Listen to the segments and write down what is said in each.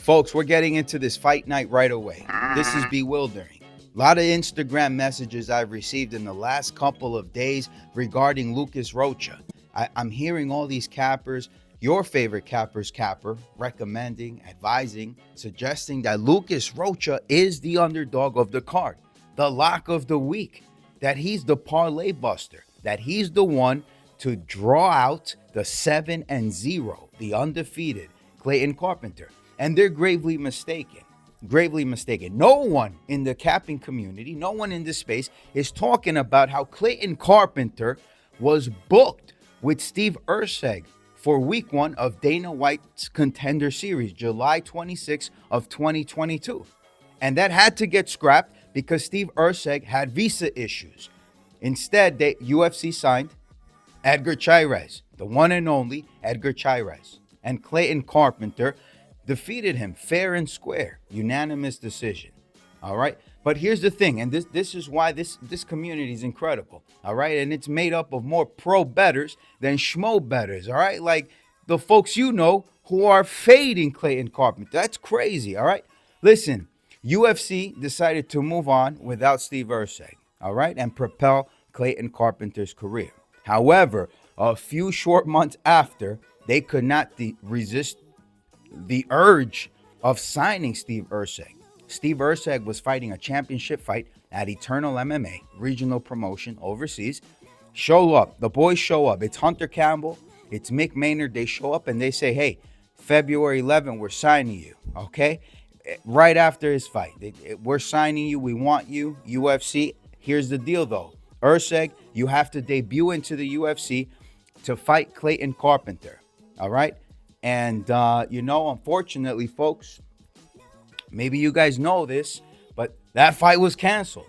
Folks, we're getting into this fight night right away. This is bewildering. A lot of Instagram messages I've received in the last couple of days regarding Lucas Rocha. I'm hearing all these cappers, your favorite capper's capper, recommending, advising, suggesting that Lucas Rocha is the underdog of the card, the lock of the week, that he's the parlay buster, that he's the one to draw out the 7-0, the undefeated Clayton Carpenter. And they're gravely mistaken. Gravely mistaken. No one in the capping community, no one in this space is talking about how Clayton Carpenter was booked with Steve Erceg for week 1 of Dana White's Contender Series, July 26 of 2022. And that had to get scrapped because Steve Erceg had visa issues. Instead, UFC signed Edgar Chairez, the one and only Edgar Chairez. And Clayton Carpenter defeated him fair and square, unanimous decision. All right. But here's the thing, and this is why this community is incredible. All right. And it's made up of more pro bettors than schmo bettors. All right. Like the folks you know who are fading Clayton Carpenter. That's crazy. All right. Listen, UFC decided to move on without Steve Erceg. All right. And propel Clayton Carpenter's career. However, a few short months after, they could not resist the urge of signing Steve Erceg. Steve Erceg was fighting a championship fight at Eternal MMA, regional promotion overseas. Show up. The boys show up. It's Hunter Campbell. It's Mick Maynard. They show up and they say, hey, February 11th, we're signing you. Okay? Right after his fight. We're signing you. We want you. UFC. Here's the deal, though. Erceg, you have to debut into the UFC to fight Clayton Carpenter. All right? And, unfortunately, folks, maybe you guys know this, but that fight was canceled.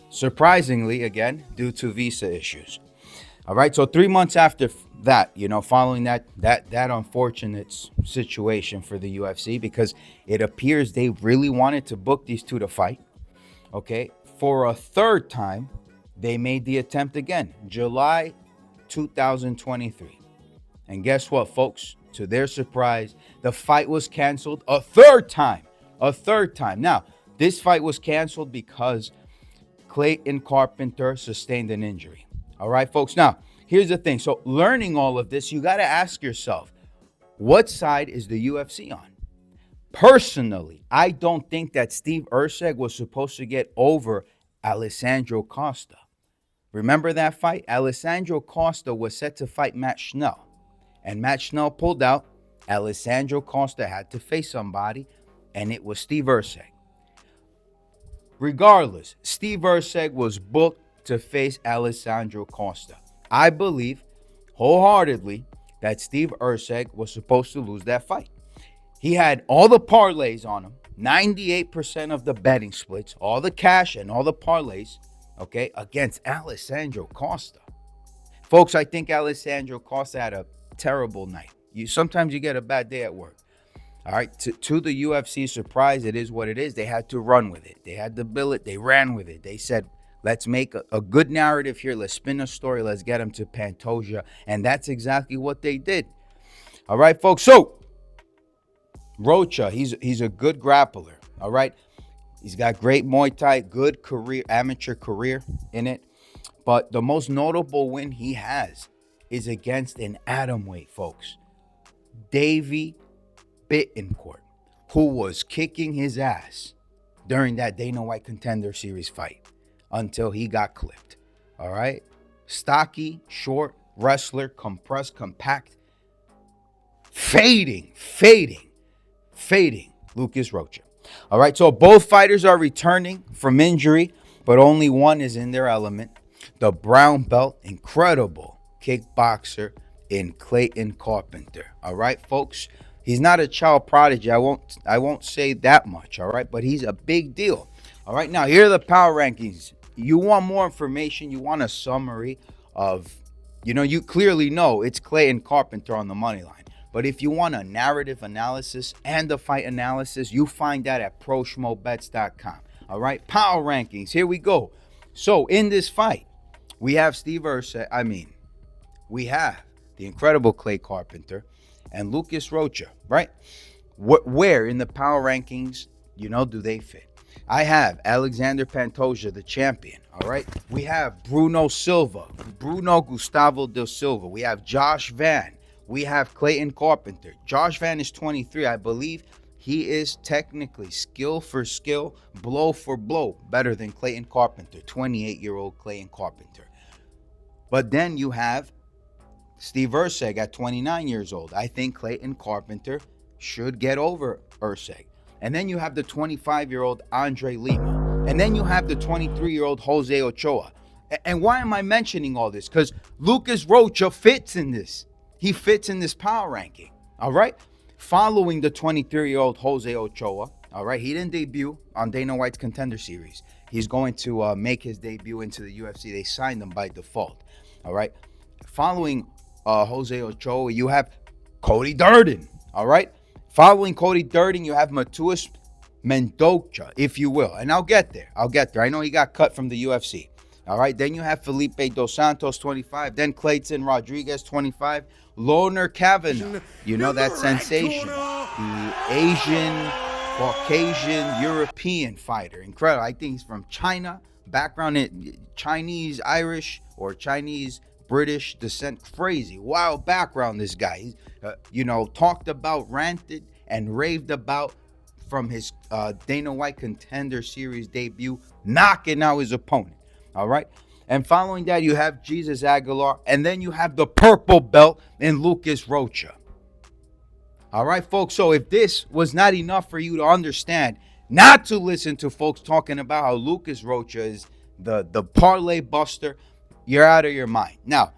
Surprisingly, again, due to visa issues. All right. So 3 months after that, following that unfortunate situation for the UFC, because it appears they really wanted to book these two to fight. Okay. For a third time, they made the attempt again, July 2023. And guess what, folks? To their surprise, the fight was canceled a third time. Now, this fight was canceled because Clayton Carpenter sustained an injury. All right, folks. Now, here's the thing. So learning all of this, you got to ask yourself, what side is the UFC on? Personally, I don't think that Steve Erceg was supposed to get over Alessandro Costa. Remember that fight? Alessandro Costa was set to fight Matt Schnell. And Matt Schnell pulled out. Alessandro Costa had to face somebody, and it was Steve Erceg. Regardless, Steve Erceg was booked to face Alessandro Costa. I believe wholeheartedly that Steve Erceg was supposed to lose that fight. He had all the parlays on him, 98% of the betting splits, all the cash and all the parlays, okay, against Alessandro Costa. Folks, I think Alessandro Costa had a terrible night. Sometimes you get a bad day at work. All right. To the UFC surprise, it is what it is. They had to run with it. They had to bill it. They ran with it. They said, let's make a good narrative here. Let's spin a story. Let's get him to Pantoja. And that's exactly what they did. All right, folks. So Rocha, he's a good grappler. All right. He's got great Muay Thai, good career, amateur career in it. But the most notable win he has is against an atomweight, folks. Davey Bittencourt, who was kicking his ass during that Dana White Contender Series fight until he got clipped. All right? Stocky, short, wrestler, compressed, compact, fading Lucas Rocha. All right, so both fighters are returning from injury, but only one is in their element. The brown belt, incredible kickboxer in Clayton Carpenter. All right, folks. He's not a child prodigy. I won't say that much. All right, but he's a big deal. All right, now here are the power rankings. You want more information? You want a summary of, you clearly know it's Clayton Carpenter on the money line. But if you want a narrative analysis and a fight analysis, you find that at proschmobets.com. All right, power rankings. Here we go. So in this fight, we have Steve Erceg. We have the incredible Clay Carpenter and Lucas Rocha, right? Where in the power rankings, do they fit? I have Alexander Pantoja, the champion. All right. We have Bruno Gustavo da Silva. We have Josh Van. We have Clayton Carpenter. Josh Van is 23. I believe he is technically skill for skill, blow for blow, better than Clayton Carpenter, 28-year-old Clayton Carpenter. But then you have Steve Erceg at 29 years old. I think Clayton Carpenter should get over Erceg. And then you have the 25-year-old Andre Lima. And then you have the 23-year-old Jose Ochoa. And why am I mentioning all this? Because Lucas Rocha fits in this. He fits in this power ranking. All right? Following the 23-year-old Jose Ochoa. All right? He didn't debut on Dana White's Contender Series. He's going to make his debut into the UFC. They signed him by default. All right? Following Jose Ochoa, you have Cody Durden. All right? Following Cody Durden, you have Matheus Mendoza, if you will. And I'll get there. I know he got cut from the UFC. All right. Then you have Felipe Dos Santos, 25. Then Clayton Rodriguez, 25. Loner Kavanagh, that sensation. The Asian, Caucasian, European fighter. Incredible. I think he's from China. Background in Chinese, Irish, or Chinese, British descent. Crazy. Wild background, this guy. He's, talked about, ranted, and raved about from his Dana White Contender Series debut, knocking out his opponent. All right. And following that, you have Jesus Aguilar. And then you have the purple belt in Lucas Rocha. All right, folks. So if this was not enough for you to understand, not to listen to folks talking about how Lucas Rocha is the parlay buster, you're out of your mind. Now,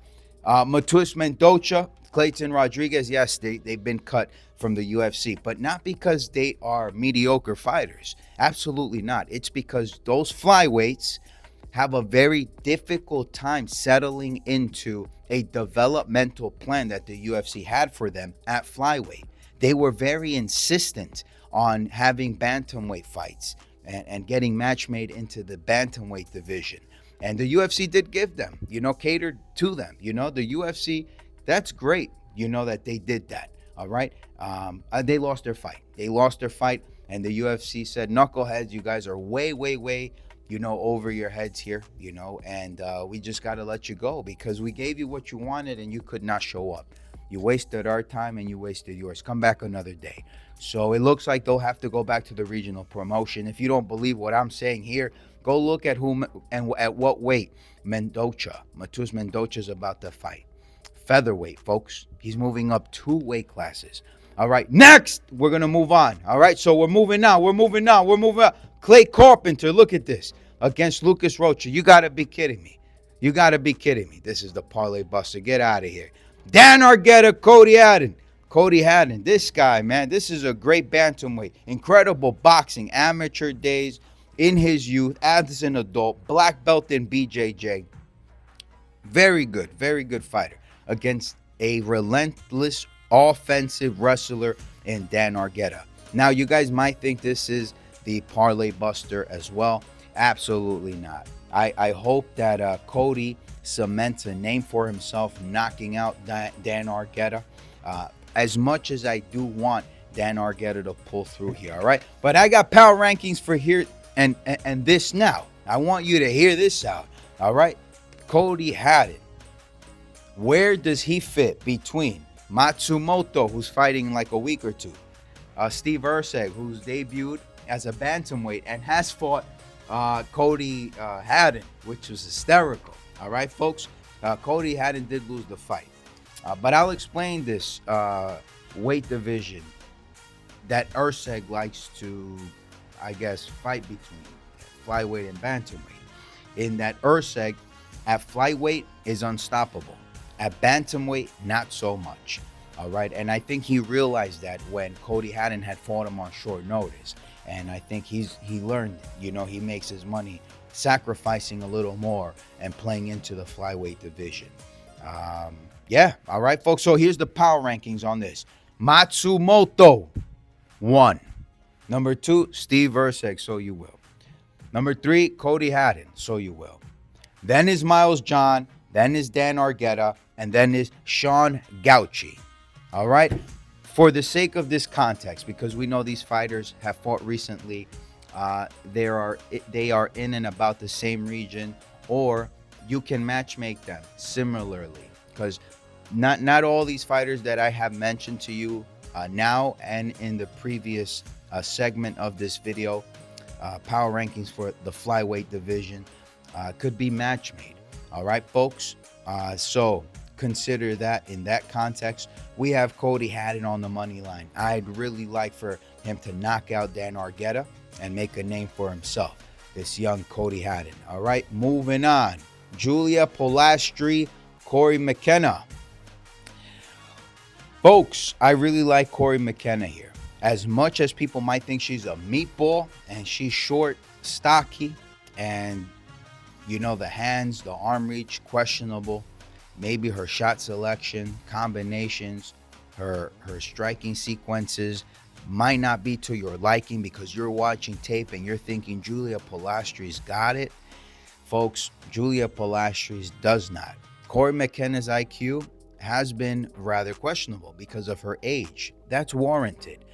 Matheus Mendoza, Clayton Rodriguez, yes, they've been cut from the UFC, but not because they are mediocre fighters. Absolutely not. It's because those flyweights have a very difficult time settling into a developmental plan that the UFC had for them at flyweight. They were very insistent on having bantamweight fights and getting match made into the bantamweight division. And the UFC did give them, catered to them. The UFC, that's great, that they did that. All right. They lost their fight. And the UFC said, knuckleheads, you guys are way, over your heads here, and we just got to let you go because we gave you what you wanted and you could not show up. You wasted our time and you wasted yours. Come back another day. So it looks like they'll have to go back to the regional promotion. If you don't believe what I'm saying here, go look at whom and at what weight Matheus Mendoza is about to fight. Featherweight, folks. He's moving up 2 weight classes. All right, next, we're going to move on. All right, so we're moving on. Clay Carpenter, look at this, against Lucas Rocha. You got to be kidding me. This is the parlay buster. Get out of here. Dan Argueta, Cody Haden. This guy, man, this is a great bantamweight. Incredible boxing, amateur days in his youth, as an adult, black belt in BJJ. Very good fighter against a relentless offensive wrestler in Dan Argueta. Now, you guys might think this is the parlay buster as well. Absolutely not. I hope that Cody cements a name for himself, knocking out Dan Argueta. As much as I do want Dan Argueta to pull through here, all right? But I got power rankings for here and this now. I want you to hear this out, all right? Cody Haden. Where does he fit between Matsumoto, who's fighting in like a week or two, Steve Erceg, who's debuted as a bantamweight and has fought Cody Haden, which was hysterical. All right, folks. Cody Haden did lose the fight. But I'll explain this weight division that Erceg likes to, I guess, fight between flyweight and bantamweight. In that Erceg at flyweight is unstoppable. At bantamweight, not so much. All right. And I think he realized that when Cody Haden had fought him on short notice. And I think he learned it. He makes his money sacrificing a little more and playing into the flyweight division. Yeah. All right, folks. So here's the power rankings on this. Matsumoto, 1. Number 2, Steve Erceg, so you will. Number 3, Cody Haden, so you will. Then is Miles John. Then is Dan Argueta. And then is Sean Gauci. All right. For the sake of this context, because we know these fighters have fought recently, they are in and about the same region, or you can matchmake them similarly, because not all these fighters that I have mentioned to you now and in the previous segment of this video, power rankings for the flyweight division, could be match made. All right, folks. So consider that in that context. We have Cody Haden on the money line. I'd really like for him to knock out Dan Argueta and make a name for himself. This young Cody Haden. All right, moving on. Julia Polastri, Corey McKenna. Folks, I really like Corey McKenna here. As much as people might think she's a meatball and she's short, stocky, and you know, the hands, the arm reach, questionable. Maybe her shot selection, combinations, her striking sequences might not be to your liking because you're watching tape and you're thinking Julia Polastri's got it. Folks, Julia Polastri's does not. Corey McKenna's IQ has been rather questionable because of her age. That's warranted.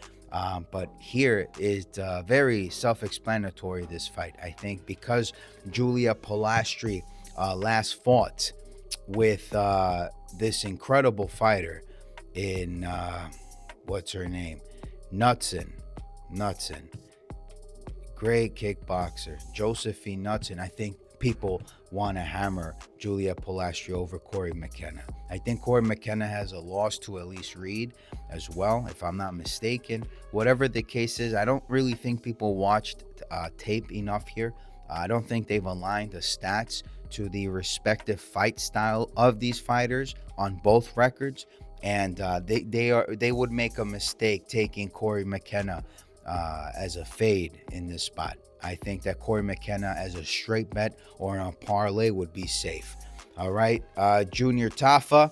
But here is very self-explanatory, this fight. I think because Julia Polastri last fought with this incredible fighter in, what's her name? Knudsen. Great kickboxer. Josephine Knudsen. I think people want to hammer Julia Polastri over Corey McKenna. I think Corey McKenna has a loss to Elise Reed as well, if I'm not mistaken. Whatever the case is, I don't really think people watched tape enough here. I don't think they've aligned the stats to the respective fight style of these fighters on both records, and they would make a mistake taking Corey McKenna as a fade in this spot. I think that Corey McKenna as a straight bet or a parlay would be safe. All right, Junior Tafa.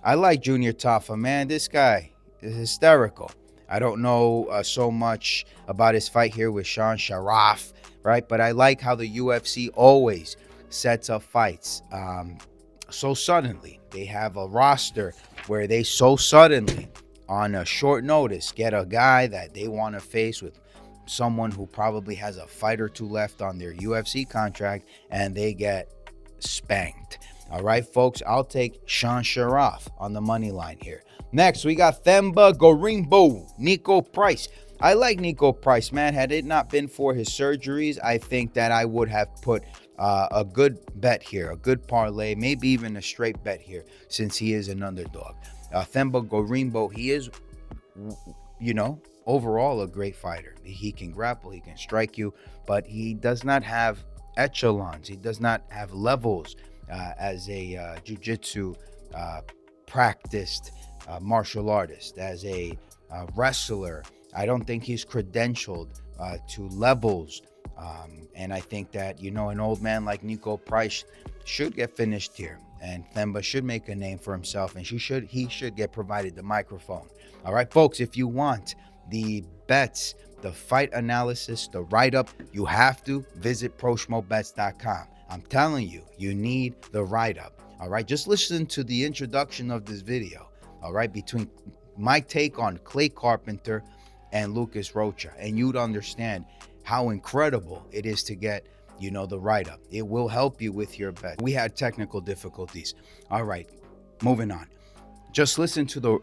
I like Junior Tafa, man. This guy is hysterical. I don't know so much about his fight here with Sean Sharaf, right? But I like how the UFC always sets up fights so suddenly. They have a roster where they so suddenly, on a short notice, get a guy that they want to face with someone who probably has a fight or two left on their UFC contract, and they get spanked. All right, folks, I'll take Sean Sharaf on the money line here. Next, we got Themba Gorimbo, Niko Price. I like Niko Price, man. Had it not been for his surgeries, I think that I would have put a good bet here, a good parlay, maybe even a straight bet here, since he is an underdog. Themba Gorimbo, he is, you know, overall a great fighter. He can grapple, he can strike you, but he does not have echelons. He does not have levels as a jiu-jitsu practiced martial artist, as a wrestler. I don't think he's credentialed to levels. And I think that, you know, an old man like Niko Price should get finished here. And Themba should make a name for himself, and he should get provided the microphone. All right, folks, if you want the bets, the fight analysis, the write-up, you have to visit proshmobets.com. I'm telling you, you need the write-up. All right, just listen to the introduction of this video. All right, between my take on Clay Carpenter and Lucas Rocha, and you'd understand how incredible it is to get, you know, the write-up. It will help you with your bet. We had technical difficulties. All right, moving on. Just listen to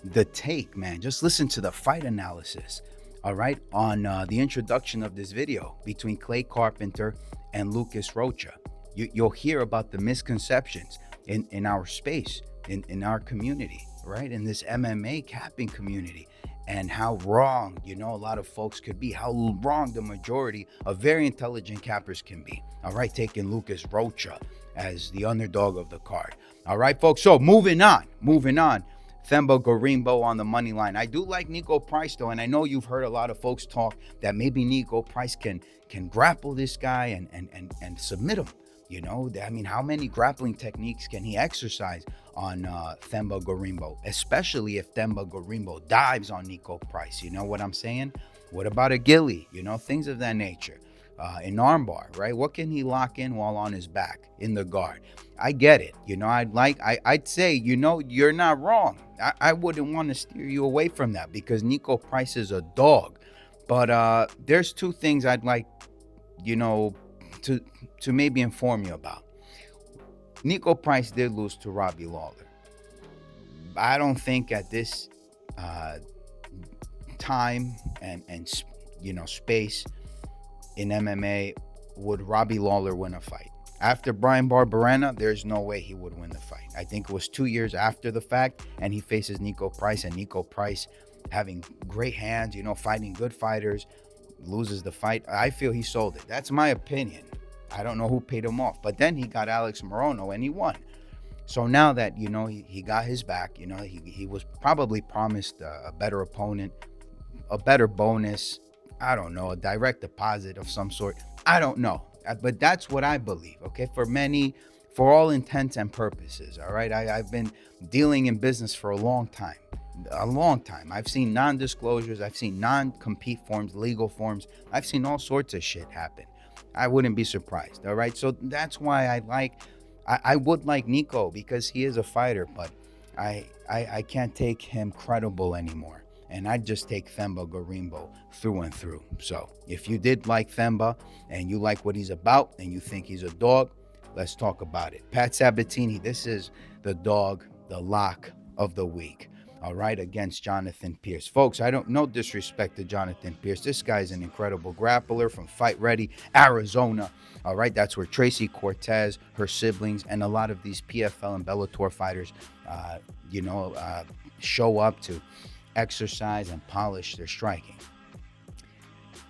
the take, man. Just listen to the fight analysis, all right, on the introduction of this video between Clay Carpenter and Lucas Rocha. You'll hear about the misconceptions in our space, in our community, right, in this MMA capping community, and how wrong, you know, a lot of folks could be, how wrong the majority of very intelligent cappers can be. All right, taking Lucas Rocha as the underdog of the card. All right, folks, so moving on. Themba Gorimbo on the money line. I do like Niko Price, though, and I know you've heard a lot of folks talk that maybe Niko Price can grapple this guy and submit him. You know, I mean, how many grappling techniques can he exercise on Themba Gorimbo, especially if Themba Gorimbo dives on Niko Price? You know what I'm saying? What about a ghillie? You know, things of that nature. an armbar, right? What can he lock in while on his back in the guard? I get it. I'd say, you're not wrong. I wouldn't want to steer you away from that because Niko Price is a dog. But there's two things I'd like, to maybe inform you about. Niko Price did lose to Robbie Lawler. I don't think at this time and space in MMA would Robbie Lawler win a fight. After Brian Barberena, there's no way he would win the fight. I think it was 2 years after the fact, and he faces Niko Price, and Niko Price having great hands, fighting good fighters, loses the fight. I feel he sold it. That's my opinion. I don't know who paid him off, but then he got Alex Morono and he won. So now that, he got his back, he was probably promised a better opponent, a better bonus, I don't know, a direct deposit of some sort. I don't know. But that's what I believe, okay? For all intents and purposes, all right? I've been dealing in business for a long time. I've seen non-disclosures. I've seen non-compete forms, legal forms. I've seen all sorts of shit happen. I wouldn't be surprised, all right? So that's why I would like Niko because he is a fighter, but I can't take him credible anymore. And I'd just take Themba Gorimbo through and through. So if you did like Themba and you like what he's about and you think he's a dog, let's talk about it. Pat Sabatini, this is the dog, the lock of the week. All right, against Jonathan Pierce. Folks, no disrespect to Jonathan Pierce. This guy's an incredible grappler from Fight Ready, Arizona. All right, that's where Tracy Cortez, her siblings, and a lot of these PFL and Bellator fighters, show up to exercise and polish their striking.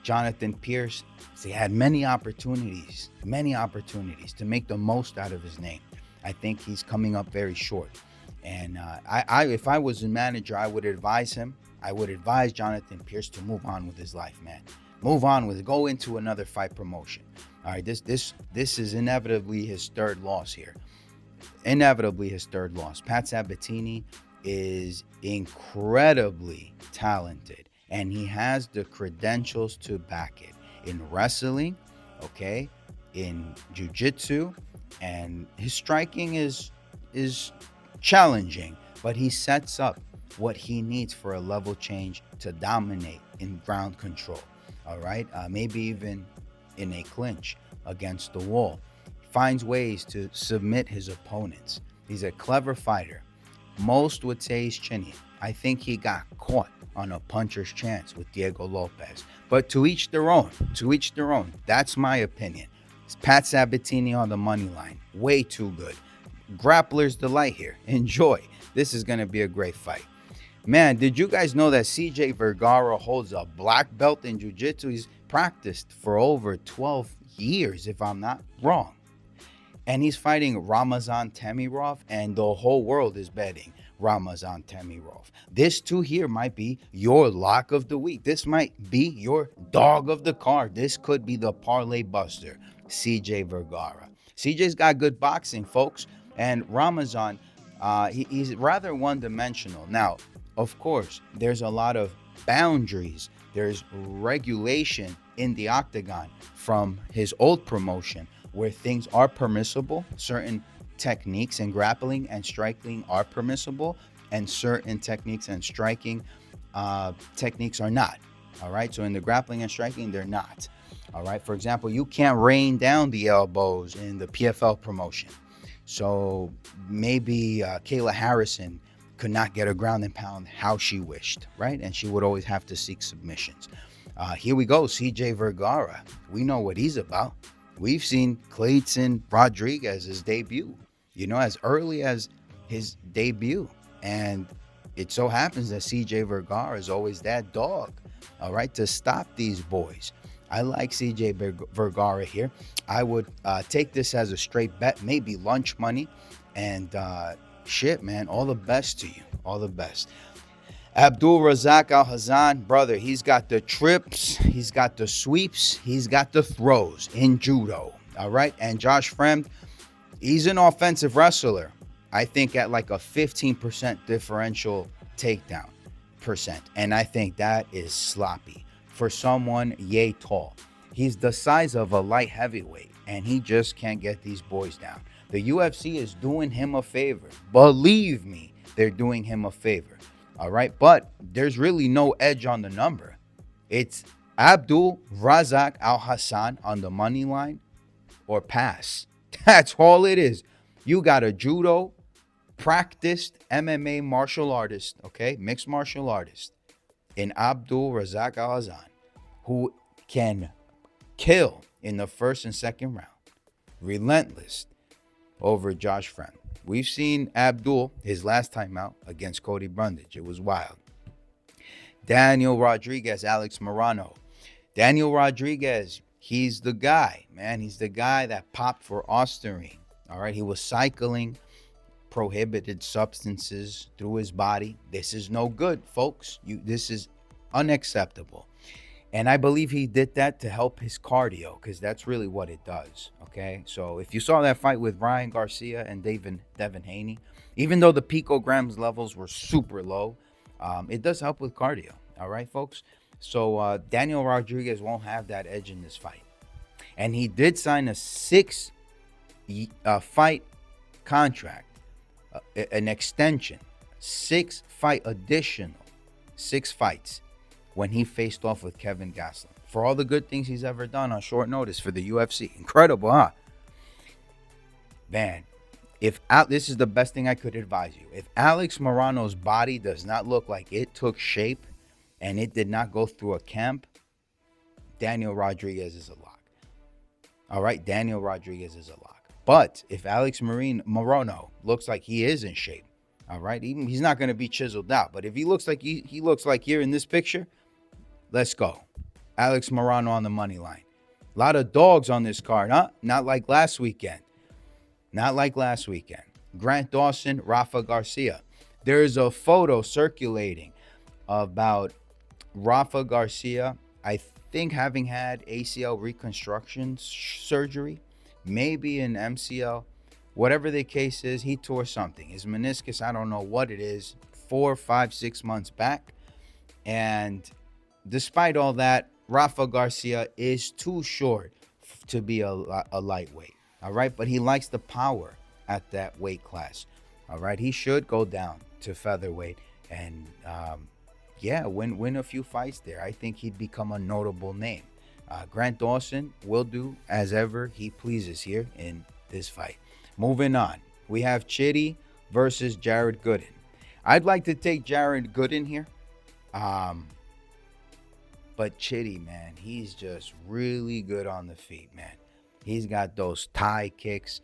Jonathan Pierce, he had many opportunities to make the most out of his name. I think he's coming up very short. And if I was a manager, I would advise Jonathan Pierce to move on with his life, man. Go into another fight promotion. All right, this is inevitably his third loss here. Pat Sabatini is incredibly talented, and he has the credentials to back it in wrestling, okay, in jiu-jitsu, and his striking is challenging, but he sets up what he needs for a level change to dominate in ground control. All right, maybe even in a clinch against the wall. Finds ways to submit his opponents. He's a clever fighter. Most would say he's chinny. I think he got caught on a puncher's chance with Diego Lopez. But to each their own. That's my opinion. It's Pat Sabatini on the money line. Way too good. Grappler's delight here. Enjoy. This is going to be a great fight. Man, did you guys know that CJ Vergara holds a black belt in jiu-jitsu? He's practiced for over 12 years, if I'm not wrong. And he's fighting Ramzan Tamirov, and the whole world is betting Ramzan Tamirov. This too here might be your lock of the week. This might be your dog of the card. This could be the parlay buster, CJ Vergara. CJ's got good boxing, folks. And Ramzan, he's rather one-dimensional. Now, of course, there's a lot of boundaries. There's regulation in the octagon from his old promotion where things are permissible. Certain techniques in grappling and striking are permissible, and certain techniques and striking techniques are not. All right, so in the grappling and striking, they're not. All right, for example, you can't rain down the elbows in the PFL promotion. So maybe Kayla Harrison could not get a ground and pound how she wished, right? And she would always have to seek submissions. Here we go, CJ Vergara. We know what he's about. We've seen Clayton Rodriguez's debut, as early as his debut. And it so happens that CJ Vergara is always that dog, all right, to stop these boys. I like CJ Vergara here. I would take this as a straight bet, maybe lunch money. And shit, man, all the best to you. All the best. Abdul Razak Alhassan, brother, he's got the trips, he's got the sweeps, he's got the throws in judo. All right. And Josh Fremd, he's an offensive wrestler. I think at like a 15% differential takedown percent. And I think that is sloppy for someone yay tall. He's the size of a light heavyweight, and he just can't get these boys down. The UFC is doing him a favor. Believe me, they're doing him a favor. All right, but there's really no edge on the number. It's Abdul, Razak, Alhassan on the money line or pass. That's all it is. You got a judo practiced MMA martial artist, okay, mixed martial artist, in Abdul Razak Alhassan, who can kill in the first and second round. Relentless over Josh Friend. We've seen Abdul, his last time out against Cody Brundage. It was wild. Daniel Rodriguez, Alex Morono. Daniel Rodriguez, he's the guy, man. He's the guy that popped for Osterring. All right, he was cycling prohibited substances through his body. This is no good, folks. This is unacceptable. And I believe he did that to help his cardio, because that's really what it does. Okay, so if you saw that fight with Ryan Garcia and Devin Haney, even though the picograms levels were super low, it does help with cardio. All right, folks. So Daniel Rodriguez won't have that edge in this fight. And he did sign a 6-fight contract, an extension, 6-fight additional, 6 fights when he faced off with Kevin Gastelum. For all the good things he's ever done on short notice for the UFC. Incredible, huh? Man, this is the best thing I could advise you. If Alex Morono's body does not look like it took shape and it did not go through a camp, Daniel Rodriguez is a lock. All right, Daniel Rodriguez is a lock. But if Alex Morono looks like he is in shape, all right, he's not going to be chiseled out. But if he looks like he looks like here in this picture, let's go. Alex Morono on the money line. A lot of dogs on this card, huh? Not like last weekend. Not like last weekend. Grant Dawson, Rafa Garcia. There's a photo circulating about Rafa Garcia, I think, having had ACL reconstruction surgery, maybe an MCL. Whatever the case is, he tore something. His meniscus, I don't know what it is, 4, 5, 6 months back. And despite all that, Rafa Garcia is too short to be a lightweight. All right, but he likes the power at that weight class. All right, he should go down to featherweight and win a few fights there. I think he'd become a notable name. Grant Dawson will do as ever he pleases here in this fight. Moving on, we have Chidi versus Jared Gooden. I'd like to take Jared Gooden here. But Chidi, man, he's just really good on the feet, man. He's got those Thai kicks.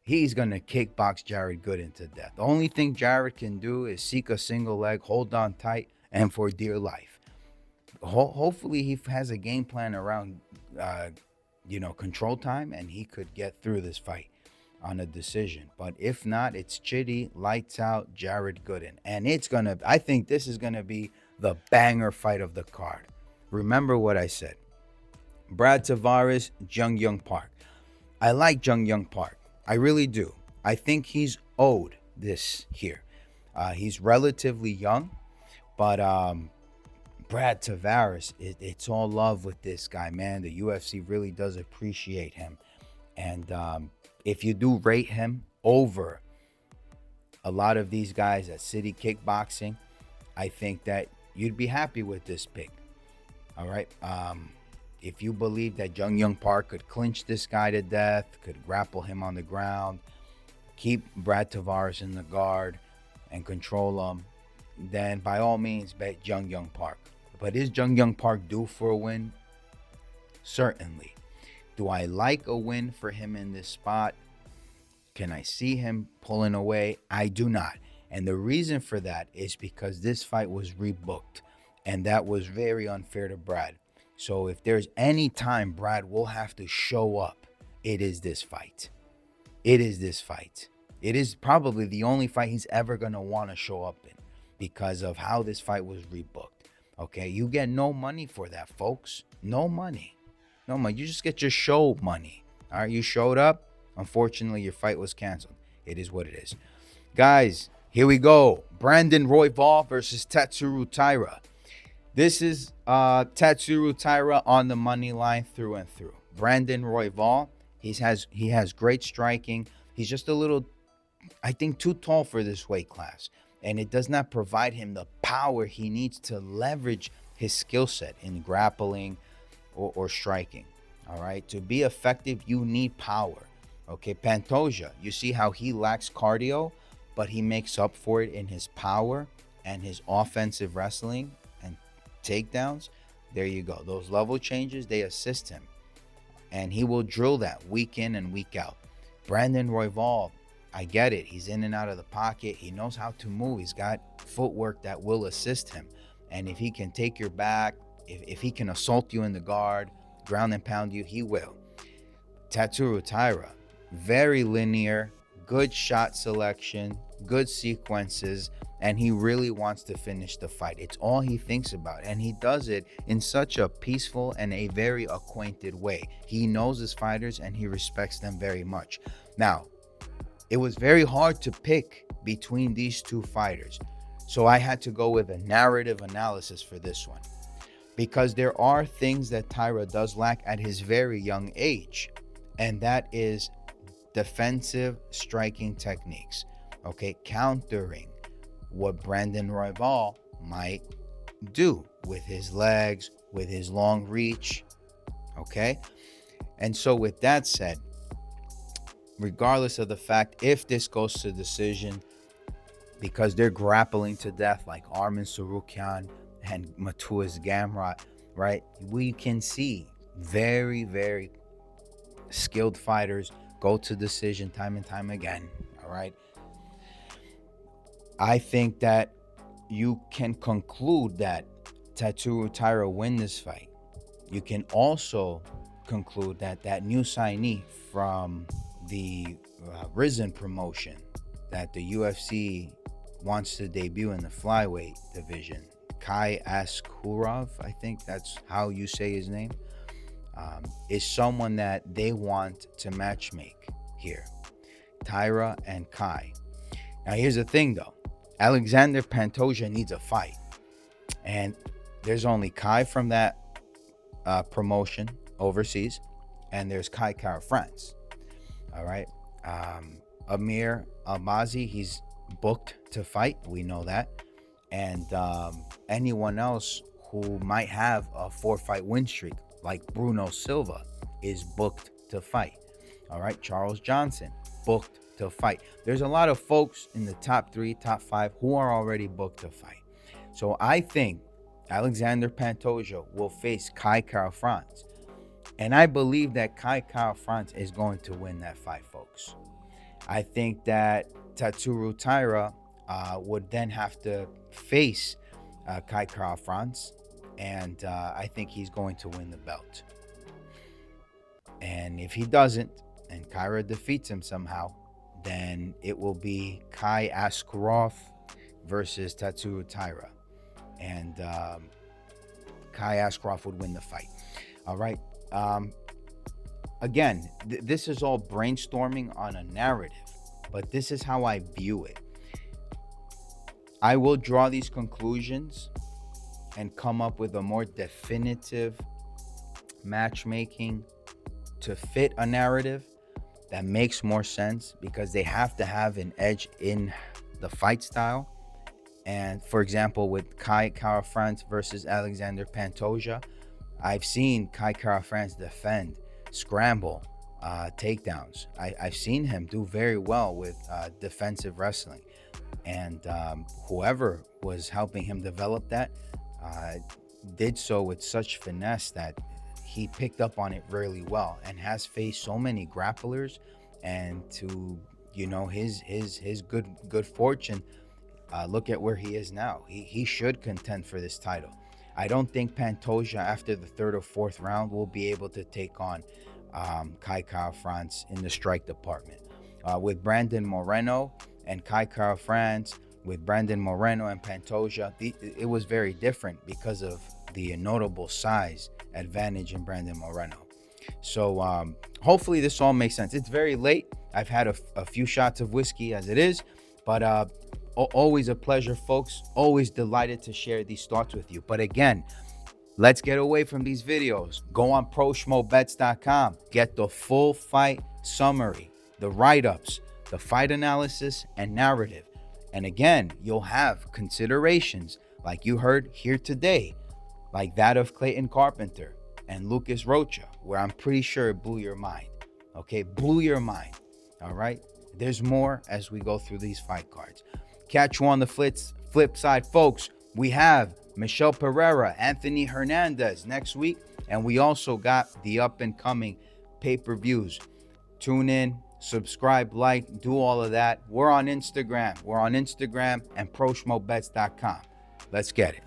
He's going to kickbox Jared Gooden to death. The only thing Jared can do is seek a single leg, hold on tight, and for dear life. Hopefully he has a game plan around, control time, and he could get through this fight on a decision. But if not, it's Chidi, lights out, Jared Gooden. And I think this is going to be the banger fight of the card. Remember what I said. Brad Tavares, Jung Park. I like Jung Park. I really do. I think he's owed this here. He's relatively young, but Brad Tavares, it's all love with this guy, man. The UFC really does appreciate him. And if you do rate him over a lot of these guys at City Kickboxing, I think that you'd be happy with this pick. All right. If you believe that Jung Park could clinch this guy to death, could grapple him on the ground, keep Brad Tavares in the guard, and control him, then by all means bet Jung Park. But is Jung Park due for a win? Certainly. Do I like a win for him in this spot? Can I see him pulling away? I do not. And the reason for that is because this fight was rebooked. And that was very unfair to Brad. So if there's any time Brad will have to show up, it is this fight. It is this fight. It is probably the only fight he's ever going to want to show up in because of how this fight was rebooked. Okay, you get no money for that, folks. No money. No money. You just get your show money. All right, you showed up. Unfortunately, your fight was canceled. It is what it is. Guys, here we go. Brandon Royval versus Tatsuro Taira. This is Tatsuro Taira on the money line through and through. Brandon Royval, he has great striking. He's just a little, I think, too tall for this weight class, and it does not provide him the power he needs to leverage his skill set in grappling or striking. All right, to be effective, you need power. Okay, Pantoja, you see how he lacks cardio, but he makes up for it in his power and his offensive wrestling and takedowns. There you go. Those level changes, they assist him, and he will drill that week in and week out. Brandon Royval, I get it. He's in and out of the pocket. He knows how to move. He's got footwork that will assist him. And if he can take your back, if he can assault you in the guard, ground and pound you, he will. Tatsuro Taira, very linear, good shot selection, good sequences, and he really wants to finish the fight. It's all he thinks about, and he does it in such a peaceful and a very acquainted way. He knows his fighters and he respects them very much. Now, it was very hard to pick between these two fighters, so I had to go with a narrative analysis for this one, because there are things that Taira does lack at his very young age, and that is defensive striking techniques, okay, countering what Brandon Royval might do with his legs, with his long reach, okay? And so with that said, regardless of the fact if this goes to decision, because they're grappling to death like Arman Tsarukyan and Matuas Gamrot, right? We can see very, very skilled fighters go to decision time and time again, all right? I think that you can conclude that Tatsuro Taira win this fight. You can also conclude that that new signee from the Risen promotion that the UFC wants to debut in the flyweight division, Kai Askarov, I think that's how you say his name, is someone that they want to matchmake here. Taira and Kai. Now here's the thing though. Alexander Pantoja needs a fight. And there's only Kai from that promotion overseas. And there's Kai Kara France. All right. Amir Almazi, he's booked to fight. We know that. And anyone else who might have a 4-fight win streak, like Bruno Silva, is booked to fight. All right. Charles Johnson, booked to fight. There's a lot of folks in the top 3, top 5 who are already booked to fight. So I think Alexander Pantoja will face Kai Kara France. And I believe that Kai Kara France is going to win that fight, folks. I think that Tatsuro Taira would then have to face Kai Kara France. And I think he's going to win the belt. And if he doesn't, and Kyra defeats him somehow, then it will be Kai Askarov versus Tatsuro Taira. And Kai Askarov would win the fight. All right. Again, this is all brainstorming on a narrative, but this is how I view it. I will draw these conclusions and come up with a more definitive matchmaking to fit a narrative that makes more sense, because they have to have an edge in the fight style. And for example, with Kai Kara France versus Alexander Pantoja, I've seen Kai Kara France defend, scramble, takedowns. I've seen him do very well with defensive wrestling. And whoever was helping him develop that did so with such finesse that he picked up on it really well, and has faced so many grapplers. And to, you know, his good fortune, look at where he is now. He should contend for this title. I don't think Pantoja, after the 3rd or 4th round, will be able to take on Kai Kara France in the strike department. With Brandon Morono and Kai Kara France, with Brandon Morono and Pantoja, it was very different because of the notable size advantage in Brandon Morono. So hopefully this all makes sense. It's very late. I've had a few shots of whiskey as it is, but Always a pleasure, folks. Always delighted to share these thoughts with you. But again, let's get away from these videos. Go on proschmobets.com. Get the full fight summary, the write-ups, the fight analysis, and narrative. And again, you'll have considerations like you heard here today, like that of Clayton Carpenter and Lucas Rocha, where I'm pretty sure it blew your mind. Okay, blew your mind. All right, there's more as we go through these fight cards. Catch you on the flip side, folks. We have Michel Pereira, Anthony Hernandez next week, and we also got the up-and-coming pay-per-views. Tune in, subscribe, like, do all of that. We're on Instagram. We're on Instagram and proschmobets.com. Let's get it.